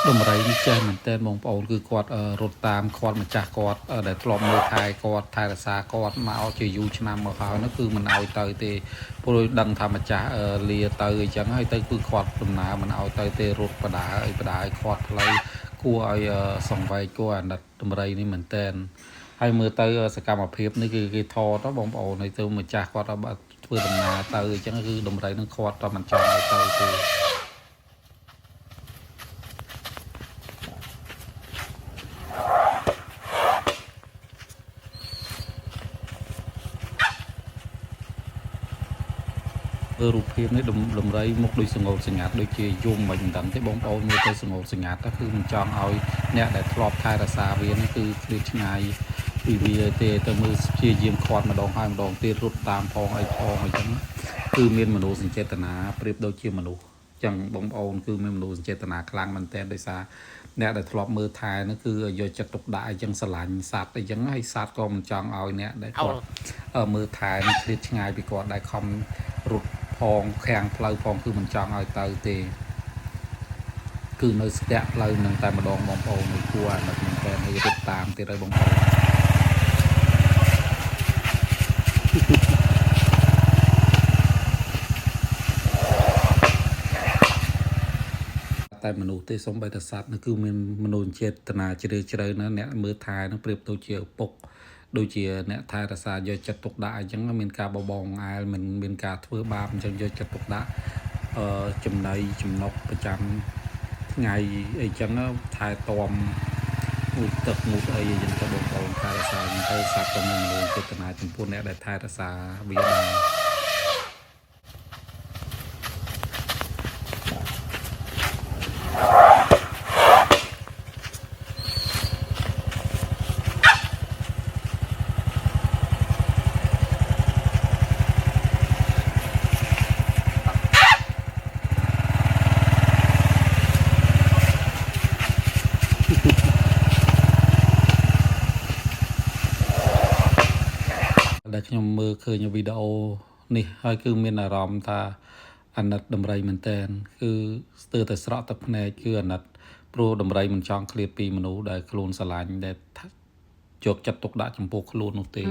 ដំរីនេះចេះមែនតើបងប្អូនគឺគាត់រត់តាមគាត់ម្ចាស់គាត់ដែលធ្លាប់មើលថែគាត់ថែរក្សាគាត់មកជាយូរឆ្នាំមកហើយនោះគឺមិនឲ្យទៅទេព្រោះដឹងថាម្ចាស់លាទៅអញ្ចឹងហើយទៅគឺគាត់ដំណើរមិនឲ្យទៅទេរត់បដាឲ្យបដាឲ្យគាត់ផ្លូវគួរឲ្យសង្វេគគួរអាណិតដំរីនេះមែនតើហើយមើលទៅសកម្មភាពនេះគឺគេថតទៅបងប្អូនហើយទៅម្ចាស់គាត់ធ្វើដំណើរទៅអញ្ចឹងគឺដំរីនឹងគាត់តែមិនចង់ឲ្យទៅទេរូបភាពនេះដំរីមុខដូចសង្កូតសង្កាត់ដូចជាយំមិនដឹងទេបងប្អូនមើលទៅសង្កូតសង្កាត់ទៅគឺមិនចង់ឲ្យអ្នកដែលធ្លាប់ថែរក្សាវានេះគឺឃ្លាតឆ្ងាយពីវាទេទៅមើលជាយាមខាត់ម្ដងហើយម្ដងទៀតរត់តាមផងអីផងអញ្ចឹងគឺមានមនោសញ្ចេតនាប្រៀបដូចជាមនុស្សចឹងបងប្អូនគឺមានមនោសញ្ចេតនាខ្លាំងមែនទែនដោយសារអ្នកដែលធ្លាប់មើលថែនោះគឺយកចិត្តទុកដាក់អញ្ចឹងស្រឡាញ់សត្វអញ្ចឹងហើយសត្វក៏មិនចង់ឲ្យអ្នកដែលគាត់មើលថែនេះឃ្លាតឆ្ងាយពីគាត់ដែលខំរត់ផងខាំងផ្លូវផងគឺមិនចង់ឲ្យទៅទេគឺនៅស្ទាក់ផ្លូវនឹងតែម្ដងបងប្អូនមួយគួរអាណិតមែនតើហើយរត់តាមទៀតហើយបងប្អូនតែមនុស្សទេសំបីតែសត្វនោះគឺមានមនោសញ្ចេតនាជ្រាលជ្រៅណាស់អ្នកមើលថែនឹងប្រៀបដូចជាឪពុកដូចជាអ្នកថែរក្សាយកចិត្តទុកដាក់អញ្ចឹងមានការបបងអាយមិនមានការធ្វើបាបអញ្ចឹងយកចិត្តទុកដាក់ចំណីចំណុកប្រចាំថ្ងៃអីចឹងថែទាំមួយទឹកមួយអីអញ្ចឹងទៅបងប្អូនថែរក្សាទៅសត្វក៏មានមនោចេតនាចំពោះអ្នកដែលថែរក្សាវាដែរដែលខ្ញុំមើលឃើញវីដេអូនេះហើយគឺមានអារម្មណ៍ថាអាណិតដំរីមែនតើគឺស្ទើរតែស្រក់ទឹកភ្នែកគឺអាណិតព្រោះដំរីមិនចង់ឃ្លាតពីមនុស្សដែលខ្លួនស្រឡាញ់ដែលយកចិត្តទុកដាក់ចំពោះខ្លួននោះទេ